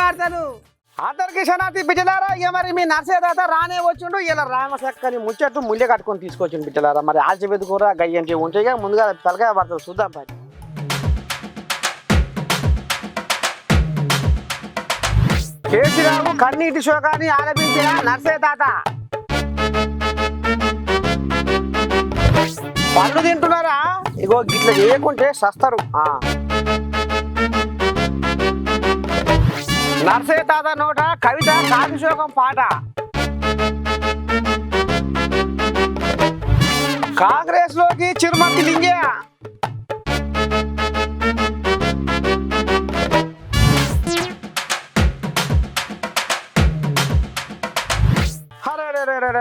వార్తలు అందరికి శనార్థి బిడ్డలారా. ఇక మరి మీ నర్సే తాత రానే వచ్చిండు. ఇలా రామసక్కని ముచ్చట్టు ముళ్ళే కట్టుకొని తీసుకొచ్చిండు బిడ్డలారా. మరి ఆల్చిబెద్దు కూర గయ్యంటి ఉంటాయి. ముందుగా తలకాయ పడుతుంది చూద్దాం పని. కేసీరావు కన్నీటి శోకాన్ని ఆలపించిన నర్సే తాత. పళ్ళు తింటున్నారా? ఇగో గిట్ల చేయకుంటే సస్తారు. నర్సే తాత నోట కవిత కావిశోకం పాట. కాంగ్రెస్ లోకి చిరుమర్తి లింగే.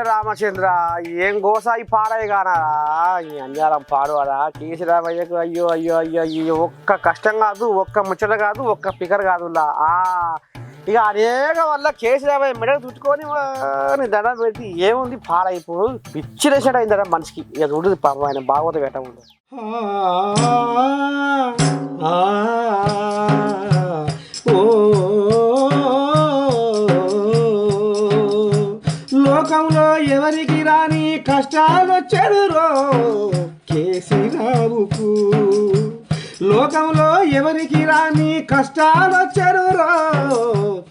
రామచంద్ర ఏం గోసాయి పాడాయి కానా ఈ అంజారం పాడువాడా కేసీరామయ్యకు. అయ్యో అయ్యో అయ్యో అయ్యో ఒక్క కష్టం కాదు, ఒక్క ముచ్చట కాదు, ఒక్క పికర్ కాదు. ఇక అనేక వల్ల కేసీరామయ్య మెడలు చుట్టుకొని దండం పెట్టి ఏముంది పాడైపోడు పిచ్చిరేసాడు అయిందట మనిషికి. ఇక చూడు పాపం ఆయన బాగోత పెట్టముందు. లోకంలో ఎవరికి రాని కష్టాలు వచ్చారురో కేసీరావుకు. లోకంలో ఎవరికి రాని కష్టాలు వచ్చారురో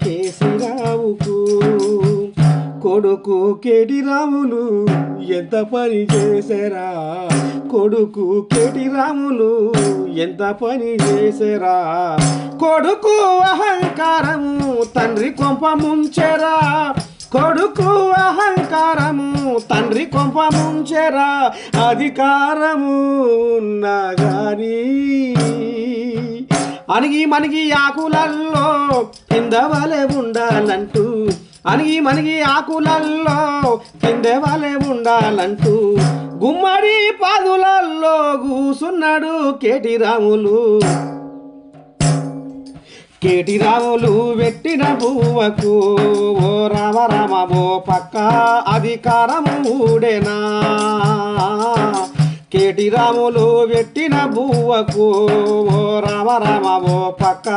కేసీరావుకు. కొడుకు కేటి రాములు ఎంత పని చేశారా, కొడుకు కేటి రాములు ఎంత పని చేశారా. కొడుకు అహంకారము తండ్రి కొంప ముంచెరా, కొడుకు అహంకారము తండ్రి కొంప ముంచెరా. అధికారము ఉన్నగాని అణిగి మణిగి ఆకులల్లో కిందవలే ఉండాలంటూ, అణిగి మణిగి ఆకులల్లో కిందవలే ఉండాలంటూ గుమ్మడి పాదులల్లో కూసున్నాడు కేటి రాములు. కేటి రాములు పెట్టిన పువ్వకు ఓ రామ రామ ఓ పక్క అధికారము ఊడేనా. కేటి రాములు పెట్టిన పువ్వకు ఓ రామ రామ ఓ పక్క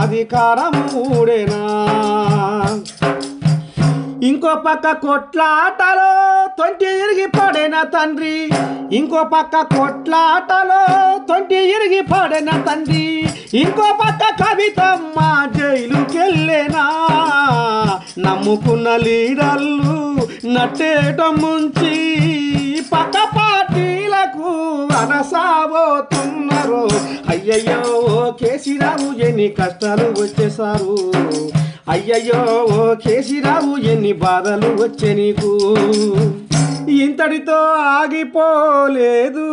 అధికారము ఊడేనా. ఇంకో పక్క కొట్లాటలో తొంటి ఇరిగి పడిన తండ్రి, ఇంకో పక్క కొట్లాటలో తొంటి ఇరిగి పడిన తండ్రి, ఇంకో పక్క కవితమ్మ జైలుకెళ్ళేనా. నమ్ముకున్న లీడర్లు నట్టేట ముంచి పక్క పార్టీలకు అనసాబోతున్నారు. అయ్యయ్యో కేసీరావు ఎన్ని కష్టాలు వచ్చేసారు, అయ్యయ్యో కేసీరావు ఎన్ని బాధలు వచ్చే నీకు. ఇంతటితో ఆగిపోలేదు,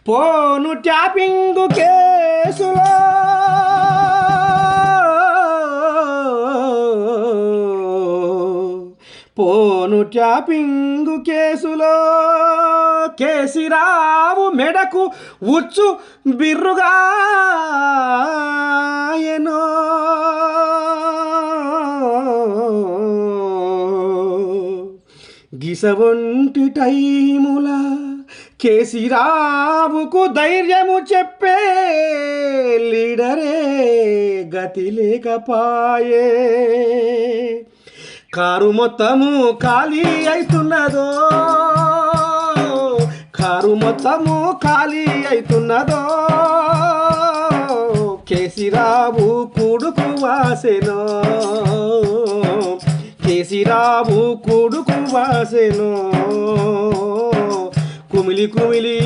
పోను ట్యాపింగ్ కేసులో పోను ట్యాపింగ్ కేసులో కేసీరావు మెడకు ఉచ్చు బిర్రుగాయనో. గిసవంటి టైముల కేసీరావుకు ధైర్యము చెప్పే లీడరే గతి లేకపాయే. కారు మొత్తము ఖాళీ అవుతున్నదో, కారు మొత్తము ఖాళీ అవుతున్నదో. కేసీరావు కొడుకు వాసెనో, కేసీరావు కొడుకు వాసెనో. కుమిలి కుమిలి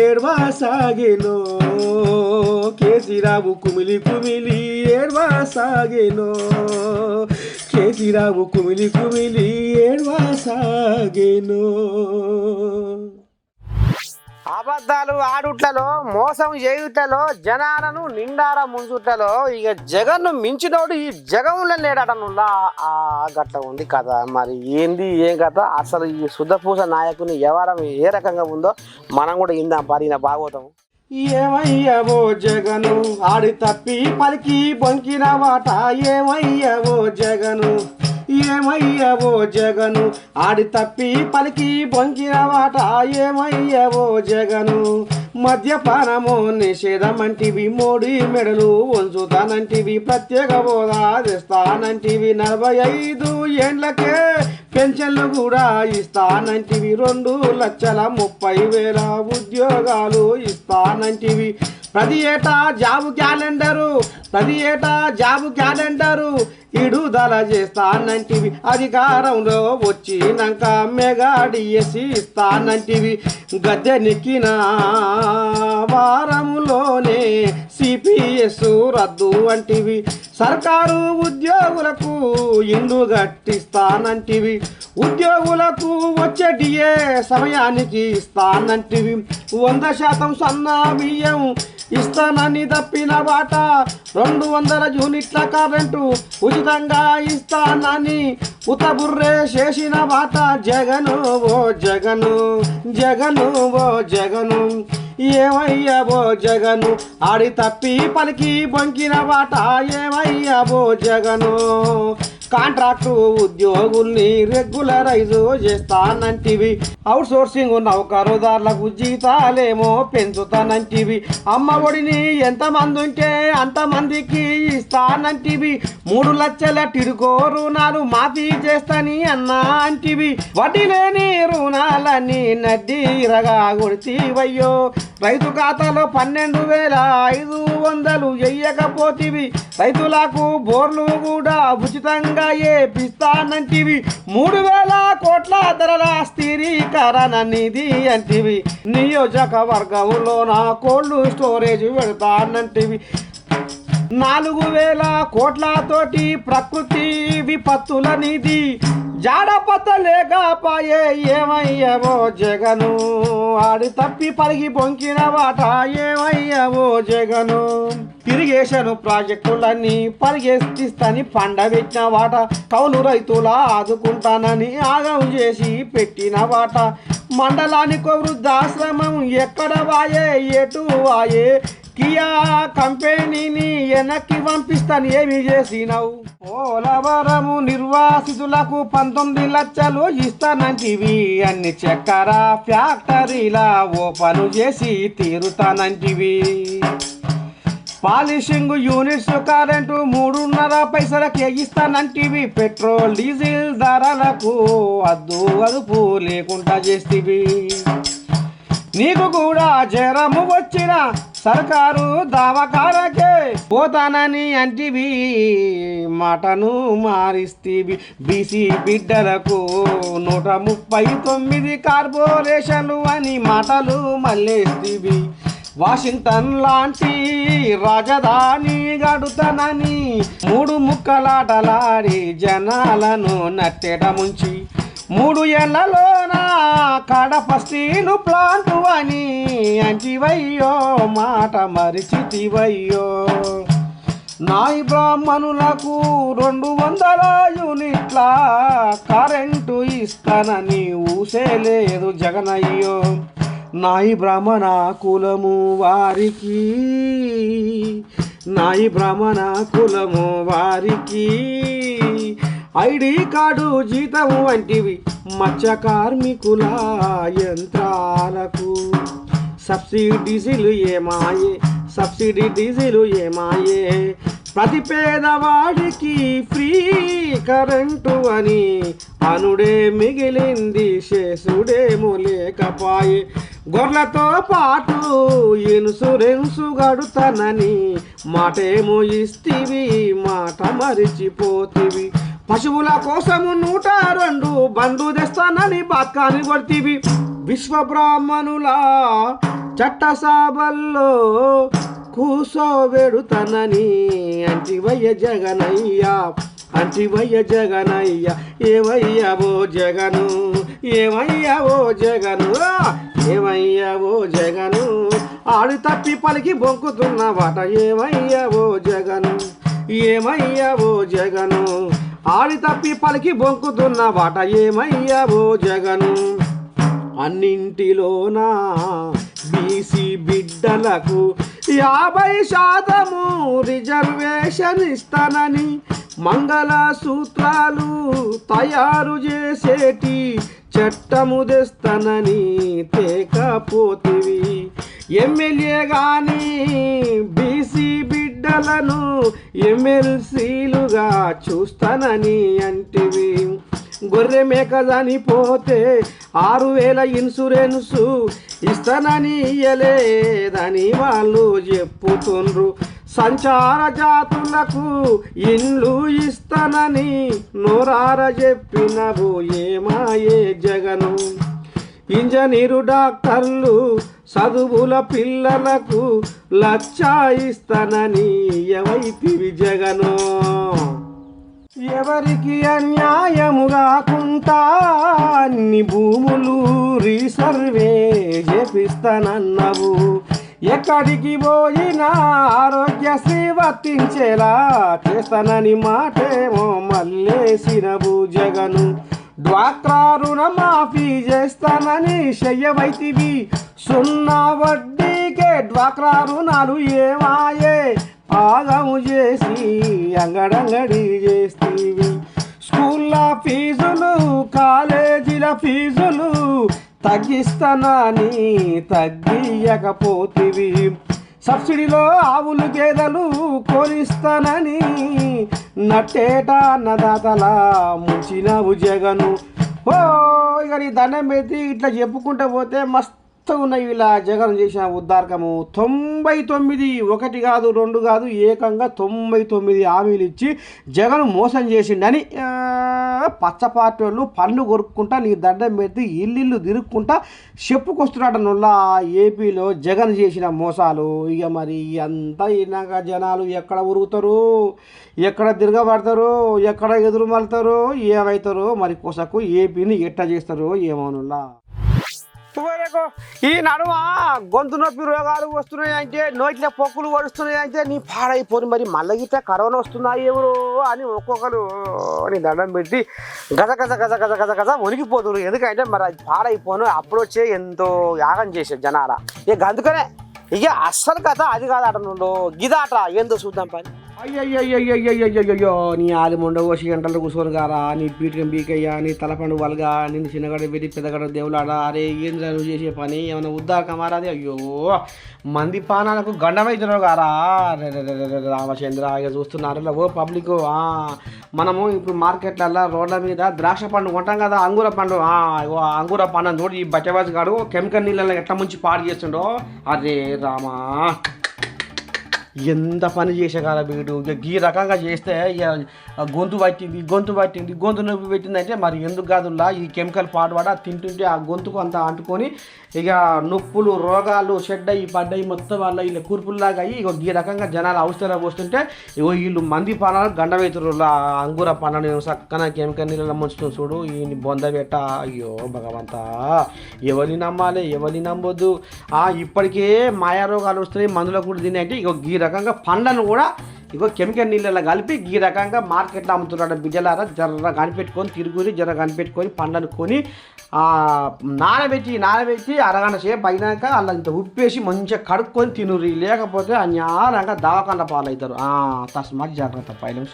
ఏడ్వాసాగేనో, కేసీరావు కుమిలి కుమిలి ఏడ్వాసాగేనో. కేసీరావు కుమిలి కుమిలి ఏడ్వాసాగేనో. అబద్ధాలు ఆడుట్లలో, మోసం చేయుట్లలో, జనాలను నిండార ముంచుట్లలో ఇక జగన్ను మించినోడు ఈ జగంలో లేడటనుల్లా. ఆ గట్ల ఉంది కథ. మరి ఏంది ఏం కథ అసలు ఈ శుద్ధపూస నాయకుని వ్యవహారం ఏ రకంగా ఉందో మనం కూడా ఇందాం పరిన భాగవతం. ఏమయ్యవో జగను ఆడి తప్పి పలికి బొంకిన వాట, ఏమయ్యవో జగను ఏమయ్యవో జగను ఆడి తప్పి పలికి బొంకిన వాట ఏమయ్యవో జగను మద్యపానము నిషేధమంటివి మోడీ మెడలు వంచుతానంటివి ప్రత్యేక హోదా తెస్తానంటివి 45 ఏండ్లకే పెన్షన్లు కూడా ఇస్తానంటివి 2,30,000 ఉద్యోగాలు ఇస్తానంటివి ప్రతి ఏటా జాబు క్యాలెండరు ఇడుదల చేస్తానంటివి అధికారంలో వచ్చినాక మెగా డిఎస్సి ఇస్తానంటివి గద్దె నెక్కిన వారంలోనే సిపిఎస్ రద్దు అంటివి సర్కారు ఉద్యోగులకు ఇల్లు కట్టిస్తానంటివి ఉద్యోగులకు వచ్చే డిఏ సమయానికి ఇస్తానంటివి 100% సన్నా బియ్యం ఇస్తానని తప్పిన బాట 200 యూనిట్ల కరెంటు ఉచితంగా ఇస్తానని ఉతబుర్రే చేసిన బాట జగను ఓ జగను జగను ఓ జగను ఏమయ్యవో జగను ఆడి తప్పి పలికి బొంకిన బాట ఏమయ్యవో జగను కాంట్రాక్టు ఉద్యోగుల్ని రెగ్యులరైజ్ చేస్తానంటివి అవుట్ సోర్సింగ్ నౌకరుదారులకు జీతాలేమో పెంచుతానంటివి అమ్మ ఒడిని ఎంతమంది ఉంటే అంతమందికి ఇస్తానంటివి 3 లక్షల టిడుకో రుణాలు మాఫీ చేస్తాని అన్నా అంటివి వడ్డీ లేని రుణాలని నడ్డీరగా కొడితీవయ్యో రైతు ఖాతాలో 12,500 వెయ్యకపోతివి రైతులకు బోర్లు కూడా ఉచితంగా ఏపిస్తానంటివి 3,000 కోట్ల ధరల స్థిరీకరణ నిధి అంటివి నియోజకవర్గంలో నా కోల్డ్ స్టోరేజ్ పెడతానంటివి 4,000 కోట్లతోటి ప్రకృతి విపత్తుల నిధి జాడపత్త లేకపాయే ఏమయ్యవో జగను ఆడి తప్పి పలికి బొంకిన వాట ఏమయ్యవో జగను ఇరిగేషన్ ప్రాజెక్టులన్నీ పరిగెత్తిస్తాని పండబెట్టిన వాట కౌలు రైతుల ఆదుకుంటానని ఆగం చేసి పెట్టిన వాట మండలానికో వృద్ధాశ్రమం ఎక్కడ వాయే ఎటు వాయే కియా కంపెనీని వెనక్కి పంపిస్తాను ఏమి చేసినావు పోలవరము నిర్వాసితులకు 19 లక్షలు ఇస్తానంటివి అన్ని చక్కెర ఫ్యాక్టరీల ఓపెన్ చేసి తీరుతానంటివి పాలిషింగ్ యూనిట్స్ కరెంటు 3.5 పైసలకి ఇస్తానంటివి పెట్రోల్ డీజిల్ ధరలకు అదుపు లేకుండా చేస్తీవి నీకు కూడా జ్వరము వచ్చిన సర్కారు దవాఖానకే పోతానని అంటివి మాటను మారిస్తీవి బీసీ బిడ్డలకు 139 కార్పొరేషన్లు అని మాటలు మళ్ళేస్తీవి వాషింగ్టన్ లాంటి రాజధాని గడుతానని 3 ముక్కలాటలాడి జనాలను నట్టేట ముంచి 3 ఏళ్లలోన కడప స్టీలు ప్లాంటు అని అంటివయ్యో మాట మరిచితివయ్యో నాయి బ్రాహ్మణులకు 200 యూనిట్ల కరెంటు ఇస్తానని ఊసేలేదు జగనయ్యో నాయి బ్రాహ్మణ కులము వారికి ఐడి కార్డు జీతం వంటివి మత్స్య కార్మికుల యంత్రాలకు సబ్సిడీ డీజిలు ఏమాయే ప్రతి పేదవాడికి ఫ్రీ కరెంటు అని అనుడే మిగిలింది చేసుడేమో లేకపాయే గొర్రెలతో పాటు ఇన్సూరెన్సు గడుతానని మాటేమో ఇస్తీవి మాట మరిచిపోతివి పశువుల కోసము 102 బండ్లు తెస్తానని బాత్కాని కొడితివి విశ్వ బ్రాహ్మణుల చట్టసభల్లో కూసోబెడుతానని అంటివయ్య జగనయ్య ఏమయ్యావో జగను ఆడి తప్పి పలికి బొంకుతున్న వాట ఏమయ్యావో జగను ఆడి తప్పి పలికి బొంకుతున్న వాట ఏమయ్యావో జగను అన్నింటిలోనా బీసీ బిడ్డలకు 50% రిజర్వేషన్ ఇస్తానని మంగళ సూత్రాలు తయారు చేసేటి చట్టము తెస్తానని తేకపోతివి ఎమ్మెల్యే గాని బీసీ బిడ్డలను ఎమ్మెల్సీలుగా చూస్తానని అంటివి గొర్రె మేక చనిపోతే 6,000 ఇన్సూరెన్సు ఇస్తానని ఇయ్యలేదని వాళ్ళు చెప్పుతుండ్రు సంచార జాతులకు ఇండ్లు ఇస్తానని నోరార చెప్పినవు ఏమాయే జగను ఇంజనీరు డాక్టర్లు చదువుల పిల్లలకు 1,00,000 ఇస్తానని ఎవైతివి జగను ఎవరికి అన్యాయము కాకుండా అన్ని భూములు రీసర్వే చేపిస్తానన్నావు ఎక్కడికి పోయినా ఆరోగ్యశ్రీ వర్తించేలా చేస్తానని మాటేమో మల్లేసినవు జగను డ్వాక్రా రుణమాఫీ చేస్తానని చెయ్యవైతివి 0 వడ్డీకే డ్వాక్రా రుణాలు ఏమాయే ఆగము చేసి అంగడంగడి చేస్తీవి స్కూళ్ళ ఫీజులు కాలేజీల ఫీజులు తగ్గిస్తానని తగ్గియకపోతివి సబ్సిడీలో ఆవులు గేదెలు కొనిస్తానని నట్టేట అన్నదాతల ముంచినవు జగను ఓ ఇక నీ దండం పెట్టి ఇట్లా చెప్పుకుంటూ పోతే మస్తు ఉన్నాయి ఇలా జగన్ చేసిన ఉద్దారకము 99 1 కాదు 2 కాదు ఏకంగా 99 హామీలు ఇచ్చి జగన్ మోసం చేసిండని పచ్చ పార్టీ వాళ్ళు పన్ను కొరుక్కుంటా నీ దండం పెట్టి ఇల్లు తిరుక్కుంటా చెప్పుకొస్తున్నాడనుల్లా ఏపీలో జగన్ చేసిన మోసాలు ఇక మరి అంతా ఇన్నాక జనాలు ఎక్కడ ఉరుగుతారు ఎక్కడ తిరగబడతారు ఎక్కడ ఎదురు మలుతారు ఏమవుతారో మరి కొసకు ఏపీని ఎట్ట చేస్తారో ఏమోనుల్లా ఈ నడుమ గొంతు నొప్పి రోగాలు వస్తున్నాయి అంటే నోట్ల పొక్కులు వడుస్తున్నాయి అంటే నీ పాడైపోయి మరి మళ్ళీ గిట్ట కరోనా వస్తున్నాయి ఎవరు అని ఒక్కొక్కరు నీ దండం పెట్టి గజ గజ గజ గజ గజ గజ వణికిపోతున్నారు ఎందుకంటే మరి అది పాడైపోను అప్పుడు వచ్చే ఎంతో యాగం చేసే జనాల ఇక అందుకనే ఇక అస్సలు కథ అది కాదు అట నుండో గిదాట ఏందో చూద్దాం పని అయ్యయ్యో నీ ఆదిముండ ఓసి గంటలు కూర్చొని గారా నీ పీఠం బీకయ్యా నీ తలపండు వల్గా నిన్ను చిన్నగడ పెట్టి పెద్దగడ దేవులాడా అరే ఏంద్రా నువ్వు చేసే పని ఏమైనా ఉద్దారకమారాది అయ్యో మంది పానాలకు గండమైతున్నావు గారా రామచంద్ర ఇక చూస్తున్నారు ఓ పబ్లిక్ మనము ఇప్పుడు మార్కెట్లలో రోడ్ల మీద ద్రాక్ష పండు కొంటాం కదా అంగూర పండు అంగూర పండు చూడు ఈ బచ్చవాసి గాడు కెమికల్ నీళ్ళలో ఎట్లా ముంచి పాడు చేస్తుండో అరే రామా ఎంత పని చేసేకాల వీడు ఇక ఈ రకంగా చేస్తే ఇక గొంతు గొంతు నొప్పి పెట్టిందంటే మరి ఎందుకు కాదులా ఈ కెమికల్ పాడుపడ తింటుంటే ఆ గొంతుకు అంతా అంటుకొని ఇక నొప్పులు రోగాలు చెడ్డయి పడ్డాయి మొత్తం వల్ల ఇలా కూర్పుల్లాగా అయ్యి ఇక ఈ రకంగా జనాలు అవసరం పోస్తుంటే ఇగో వీళ్ళు మంది పానాలు గండవైతురు అంగూర పండ్లను చక్కన కెమికల్ నీళ్ళలో ముంచుతుంది చూడు ఈ బొంద పెట్ట అయ్యో భగవంతా ఎవరిని నమ్మాలి ఎవరిని నమ్మొద్దు ఇప్పటికే మాయా రోగాలు వస్తున్నాయి మందులో కూడా తిని అంటే ఇక ఈ రకంగా పండ్లను కూడా ఇగో కెమికల్ నీళ్ళలో కలిపి ఈ రకంగా మార్కెట్లో అమ్ముతున్నాడు బిడ్డలారా జర్ర కనిపెట్టుకొని తిరుగురి జర కనిపెట్టుకొని పండ్లను కొని నానబెట్టి అరగంట సేపు అయినాక అలా ఇంత ఉప్పేసి మంచిగా కడుక్కొని తినురి లేకపోతే అన్యారంగా దవాఖాన పాలవుతారు తస్మాత్ జాగ్రత్త పైన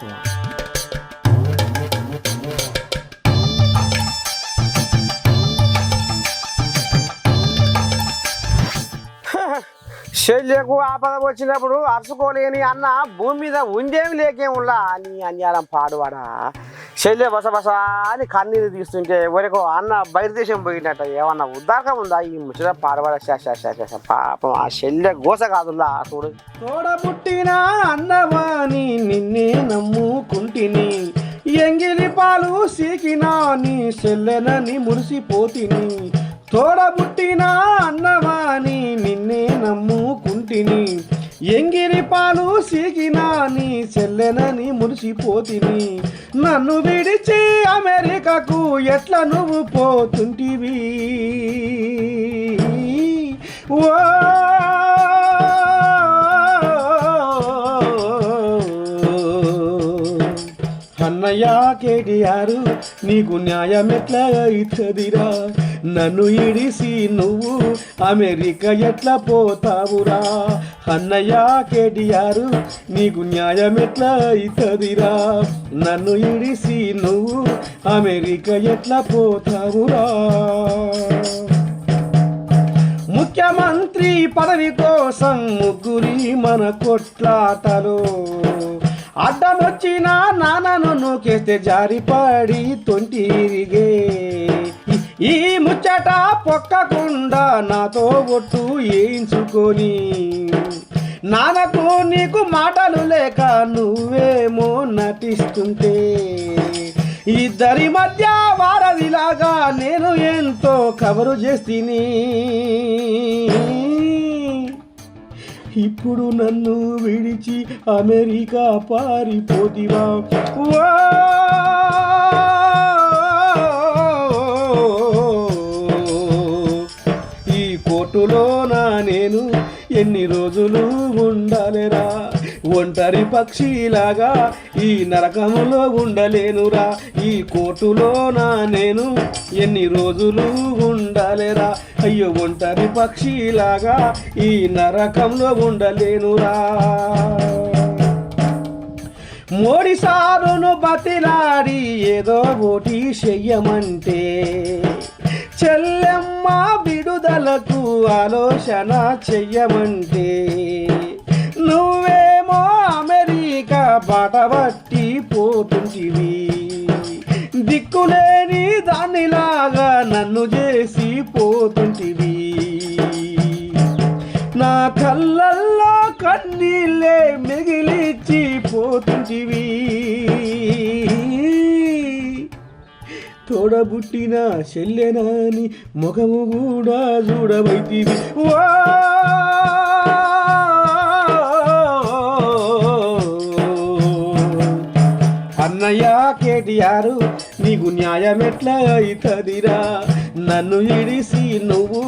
శల్యకు ఆపద వచ్చినప్పుడు అరుచుకోలేని అన్న భూమి మీద ఉందేమి లేకేములా అని అన్యారం పాడువాడా శల్య బస అని కన్నీరు తీస్తుంటే ఎవరికో అన్న బయలుదేశం పోయినట్ట ఏమన్నా ఉద్దారకం ఉందా ఈ ముచ్చట పాడవాడ పాపం ఆ శల్య గోస కాదులా చూడు తోడబుట్టిన అన్నవాని నిన్నే నమ్ముకుంటిని ఎంగిలి పాలు సీకినా నీ చెల్లెనని మురిసిపోతిని తోడబుట్టిన అన్నవాని నిన్నే నమ్ముకుంటిని ఎంగిరి పాలు సీకినా నీ చెల్లెనని మురిసిపోతిని నన్ను విడిచి అమెరికాకు ఎట్లా నువ్వు పోతుంటివి ఓ అన్నయ్య కేటీఆర్ నీకు న్యాయం ఎట్లా అవుతుందిరా నన్ను ఇడిసి నువ్వు అమెరికా ఎట్లా పోతావురా అన్నయ్య కేటీఆర్ నీకు న్యాయం ఎట్లా అవుతుందిరా నన్ను ఇడిసి నువ్వు అమెరికా ఎట్లా పోతావురా ముఖ్యమంత్రి పదవి కోసం ముగ్గురి మన కొట్లాటలో అడ్డమొచ్చిన నాన్నను నూకేస్తే జారిపడి తొంటిరిగే ఈ ముచ్చట పొక్కకుండా నాతో ఒట్టు వేయించుకొని నాన్నకు నీకు మాటలు లేక నువ్వేమో నటిస్తుంటే ఇద్దరి మధ్య వారధిలాగా నేను ఎంతో కవరు చేస్తిని ఇప్పుడు నన్ను విడిచి అమెరికా పారిపోతివా ఈ కోర్టులోనా నేను ఎన్ని రోజులు ఉండాలిరా ఒంటరి పక్షిలాగా ఈ నరకములో ఉండలేనురా ఈ కోర్టులోనా నేను ఎన్ని రోజులు ఉండాలిరా అయ్యో ఒంటరి పక్షిలాగా ఈ నరకంలో ఉండలేనురా మోడీ సారును బతిలాడి ఏదో ఓటి చెయ్యమంటే చెల్లెమ్మ విడుదలకు ఆలోచన చెయ్యమంటే నువ్వేమో అమెరికా బాట పట్టి పోతుంటివి దిక్కులేని దానిలాగా నన్ను చేసి పోతుంటివి నా కళ్ళల్లో కన్నీళ్ళే మిగిలిచ్చి పోతుంటివి తోడబుట్టిన చెల్లెనాని ముఖము కూడా చూడబైతివి అన్నయ్య కేటీఆర్ నీకు న్యాయం ఎట్లా అవుతుందిరా నన్ను ఇడిసి నువ్వు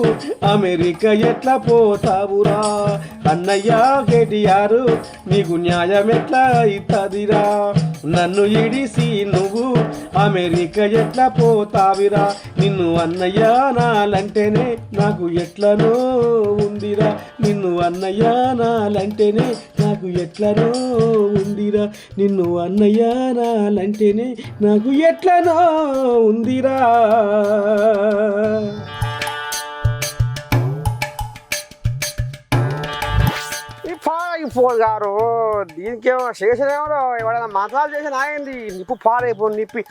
అమెరికా ఎట్లా పోతావురా అన్నయ్య కేటీఆర్ నీకు న్యాయం ఎట్లా అవుతుందిరా నన్ను ఇడిసి నువ్వు అమెరికా ఎట్లా పోతావిరా నిన్ను అన్నయ్య నాలంటేనే నాకు ఎట్లనో ఉందిరా నిన్ను అన్నయ్య నాలంటేనే నాకు ఎట్లనో ఉందిరా నిన్ను అన్నయ్య నాలంటేనే నాకు ఎట్లనో ఉందిరా ఫోన్ గారు దీనికేమో చేసేదేమో ఎవడైనా మసాలా చేసిన ఆగింది నిప్పు పాడైపోయింది నిప్పి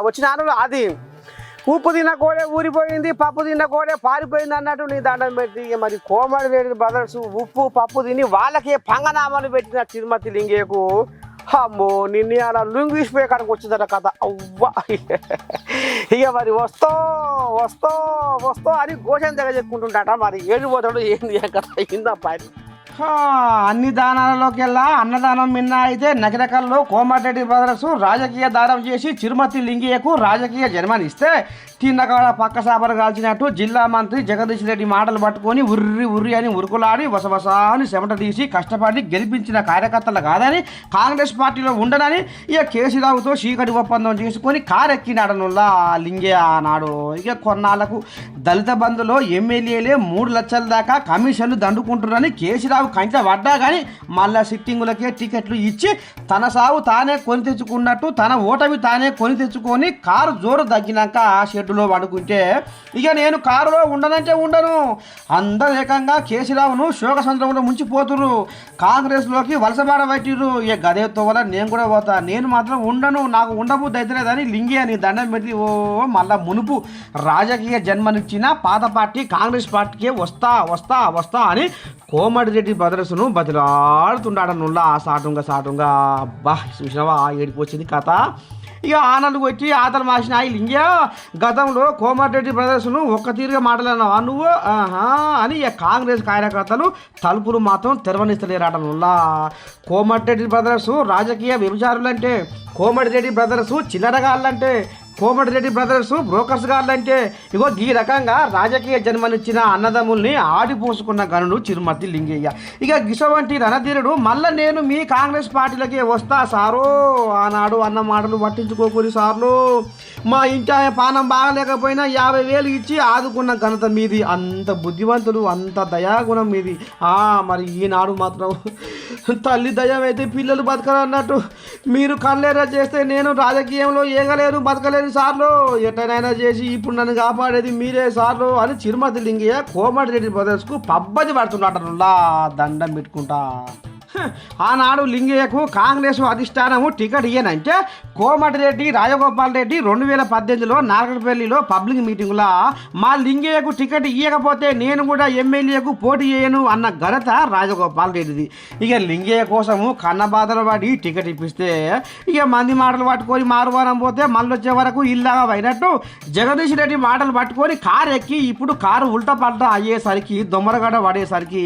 వచ్చిన అది ఉప్పు తిన్న కోడే ఊరిపోయింది పప్పు తిన్న కోడే పారిపోయింది అన్నట్టు నీ దండం పెట్టి మరి కోమటిరెడ్డి బ్రదర్స్ ఉప్పు పప్పు తిని వాళ్ళకే పంగనామాలు పెట్టిన తిరుమతి లింగేకు అమ్మో నిన్ను అలా లుంగిసిపోయే కాడికి వచ్చిందట కథ అవ్వా ఇక మరి వస్తో అని గోషం దగ్గర చెప్పుకుంటుంటాట మరి ఏడు పోతాడు ఏంది కథ అయిందా పని అన్ని దానాలలోకెల్లా అన్నదానం మిన్న అయితే నగరకల్లో కోమటిరెడ్డి బ్రదర్స్ రాజకీయ దానం చేసి చిరుమతి లింగియకు రాజకీయ జన్మనిస్తే తిన్నకాడ పక్క సాపర కాల్చినట్టు జిల్లా మంత్రి జగదీష్ రెడ్డి మాటలు పట్టుకొని ఉర్రి అని ఉరుకులాడి వసవసాని చెమట తీసి కష్టపడి గెలిపించిన కార్యకర్తలు కాదని కాంగ్రెస్ పార్టీలో ఉండనని ఇక కేసీరావుతో చీకటి ఒప్పందం చేసుకొని కారెక్కినాడనుల్లా లింగే ఆనాడు ఇక కొన్నాళ్లకు దళిత బంధులో ఎమ్మెల్యేలే 3 లక్షల దాకా కమిషన్లు దండుకుంటున్నారని కేసీరావు కంట పడ్డా కానీ మళ్ళా సిట్టింగులకే టికెట్లు ఇచ్చి తన సాగు తానే కొని తెచ్చుకున్నట్టు తన ఓటమి తానే కొని తెచ్చుకొని కారు జోరు తగ్గినాక ఆ షెడ్డులో పడుకుంటే ఇక నేను కారులో ఉండనంటే ఉండను అందరు ఏకంగా కేసీరావును శోకసంద్రంలో ముంచిపోతురు కాంగ్రెస్లోకి వలసబాడ పట్టిర్రు ఇక గదేతో వల్ల నేను కూడా పోతా నేను మాత్రం ఉండను నాకు ఉండబుద్ధి అయితే లేదని లింగి అని దండం పెట్టి మళ్ళా మునుపు రాజకీయ జన్మనిచ్చిన పాత పార్టీ కాంగ్రెస్ పార్టీకే వస్తా అని కోమటిరెడ్డి బ్రదర్స్ను బతిలాడుతున్నాడనుల్లా సాటుంగా అబ్బా చూసినావా ఏడికి వచ్చింది కథ ఇక ఆనలు కొట్టి ఆతలు మాసిన లింగ గతంలో కోమటిరెడ్డి బ్రదర్స్ను ఒక్క తీరుగా మాట్లాడినావా నువ్వు అని ఇక కాంగ్రెస్ కార్యకర్తలు తలుపులు మాత్రం తెరవనిస్తలేరాటనుల్లా కోమటిరెడ్డి బ్రదర్స్ రాజకీయ వ్యభిచారులంటే కోమటిరెడ్డి బ్రదర్స్ చిల్లరగాళ్ళంటే కోమటిరెడ్డి బ్రదర్స్ బ్రోకర్స్ గారులంటే ఇగో ఈ రకంగా రాజకీయ జన్మనిచ్చిన అన్నదమ్ముల్ని ఆడిపోసుకున్న గనుడు చిరుమర్తి లింగయ్య. ఇక గిసవంటి రణధీరుడు మళ్ళా నేను మీ కాంగ్రెస్ పార్టీలకే వస్తా సారో ఆనాడు అన్న మాటలు పట్టించుకోకూరి సార్లు. మా ఇంటి ఆయన పానం బాగలేకపోయినా 50,000 ఇచ్చి ఆదుకున్న ఘనత మీది. అంత బుద్ధివంతుడు, అంత దయాగుణం మీది. మరి ఈనాడు మాత్రం తల్లి దయం అయితే పిల్లలు బతకరు అన్నట్టు మీరు కళ్ళేరా చేస్తే నేను రాజకీయంలో ఏగలేను బతకలేను సార్లు. ఎటనైనా చేసి ఇప్పుడు నన్ను కాపాడేది మీరే సార్లు అని చిరుమతి లింగయ్య కోమటిరెడ్డి బ్రదర్స్కు పబ్బది పడుతున్నట్టులా దండం పెట్టుకుంటా. ఆనాడు లింగయ్యకు కాంగ్రెస్ అధిష్టానము టికెట్ ఇయ్యనంటే కోమటిరెడ్డి రాజగోపాల్ రెడ్డి 2018లో నాగరపల్లిలో పబ్లిక్ మీటింగ్లో మా లింగయ్యకు టికెట్ ఇవ్వకపోతే నేను కూడా ఎమ్మెల్యేకు పోటీ చేయను అన్న ఘనత రాజగోపాల్ రెడ్డిది. ఇక లింగయ్య కోసము కన్నబాధలు పడి టికెట్ ఇప్పిస్తే ఇక మంది మాటలు పట్టుకొని మారువారం పోతే మళ్ళీ వచ్చే వరకు ఇల్లాగా అయినట్టు జగదీష్ రెడ్డి మాటలు పట్టుకొని కారు ఎక్కి ఇప్పుడు కారు ఉల్టా పల్టా అయ్యేసరికి దొమ్మరగడ పడేసరికి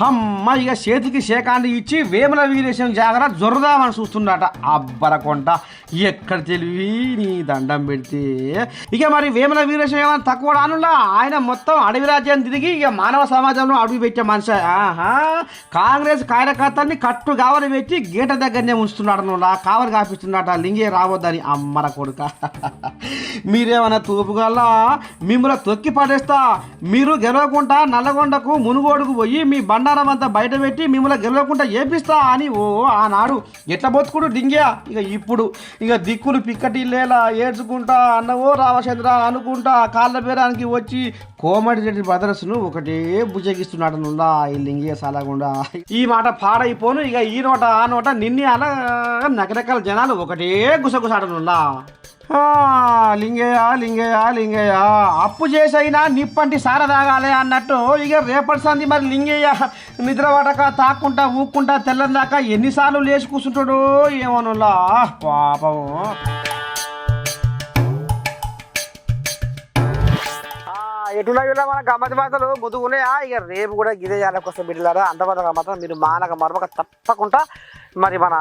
అమ్మ ఇక చేతికి షేకాండి ఇచ్చి వేముల వీరేశం జాగ్రత్త జొరదామని చూస్తుండట. అబ్బరకొంట ఎక్కడ తెలివి నీ దండం పెడితే. ఇక మరి వేముల వీరేశం ఏమైనా తక్కువ రానులా ఆయన మొత్తం అడవి రాజ్యాన్ని తిరిగి ఇక మానవ సమాజంలో అడుగు పెట్టే మనిషి. కాంగ్రెస్ కార్యకర్తల్ని కట్టు కావలి పెట్టి గేట దగ్గరనే ఉంచుతున్నాడు నువ్వులా కావలి కాపిస్తున్నాట లింగే రావద్దని. అమ్మర కొడుక మీరేమన్నా తూపుగల్లా మిమ్మల్ని తొక్కి పడేస్తా. మీరు గెలవకుండా నల్లగొండకు మునుగోడుకు పోయి మీ బండారం అంతా బయట పెట్టి మిమ్మల్ని గెలవకుండా ఏపిస్తా అని ఆనాడు ఎట్లా బతుకుడు లింగయ్య. ఇప్పుడు ఇక దిక్కులు పిక్కటిల్లేలా ఏడ్చుకుంటా అన్నవో రామచంద్ర అనుకుంటా కాళ్ళ పేరానికి వచ్చి కోమటిరెడ్డి బ్రదర్స్ను ఒకటే భుజగిస్తున్నాడు నుల్లా ఈ లింగయ్య సాలకుండా. ఈ మాట పాడైపోను ఇక ఈ నోట ఆ నోట నిన్నే అలా రకరకాల జనాలు ఒకటే గుసగుసాడనుల్లా. లింగయ్య లింగయ్య లింగయ్య అప్పు చేసైనా నిప్పంటి సార తాగాలి అన్నట్టు ఇక రేపటి సంది మరి లింగయ్య నిద్ర పడక తాక్కుంటా ఊక్కుంటా తెల్లని దాకా ఎన్నిసార్లు లేచి కూర్చుంటాడో ఏమోనులా పాపం. ఎటున్నా మన గమ్మతి మాటలు ముదుగున్నాయా. ఇక రేపు కూడా గిదే కోసం బిడ్డలారా అంతమంది మాత్రం మీరు మానక మరొక తప్పకుండా మరి మన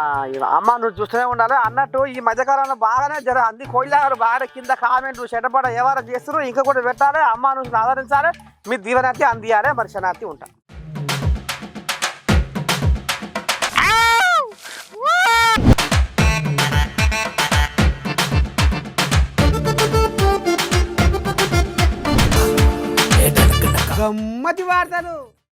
అమ్మ నువ్వు చూస్తూనే ఉండాలి అన్నట్టు. ఈ మధ్యకాలంలో బాగానే అంది కోయిలాగారు బాగా కింద కామెంట్లు చెడ్డపడ ఎవరు చేస్తారు ఇంకా కూడా పెట్టాలి. అమ్మ నువ్వు ఆదరించాలి, మీ దీవెనర్తి అందియాలి, మరి శనార్థి ఉంటా. గమ్మతి వార్తలు.